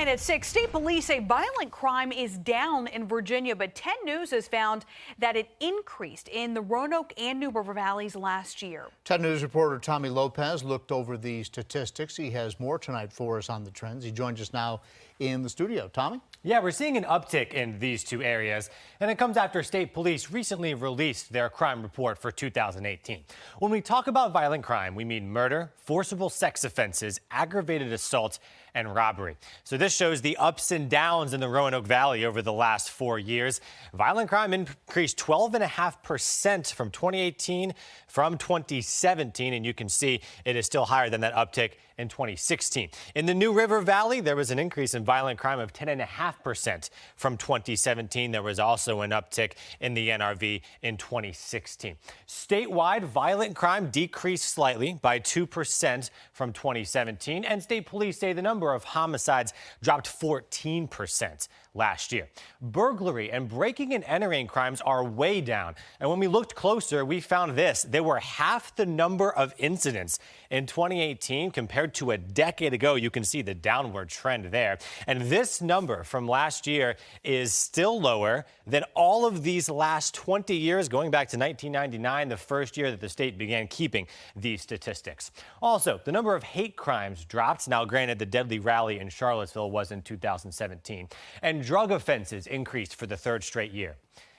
9 at 6. State police say violent crime is down in Virginia, but 10 News has found that it increased in the Roanoke and New River Valleys last year. 10 News reporter Tommy Lopez looked over the statistics. He has more tonight for us on the trends. He joins us now in the studio. Tommy? Yeah, we're seeing an uptick in these two areas, and it comes after state police recently released their crime report for 2018. When we talk about violent crime, we mean murder, forcible sex offenses, aggravated assault, and robbery. So this shows the ups and downs in the Roanoke Valley over the last 4 years. Violent crime increased 12.5% from 2018 from 2017, and you can see it is still higher than that uptick in 2016. In the New River Valley, there was an increase in violent crime of 10.5% from 2017. There was also an uptick in the NRV in 2016. Statewide, violent crime decreased slightly by 2% from 2017, and state police say the number of homicides dropped 14% last year. Burglary and breaking and entering crimes are way down. And when we looked closer, we found this. There were half the number of incidents in 2018 compared to a decade ago. You can see the downward trend there. And this number from last year is still lower than all of these last 20 years, going back to 1999, the first year that the state began keeping these statistics. Also, the number of hate crimes dropped. Now, granted, the deadly rally in Charlottesville was in 2017. And drug offenses increased for the third straight year.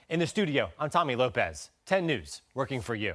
In the studio, I'm Tommy Lopez, 10 News, working for you.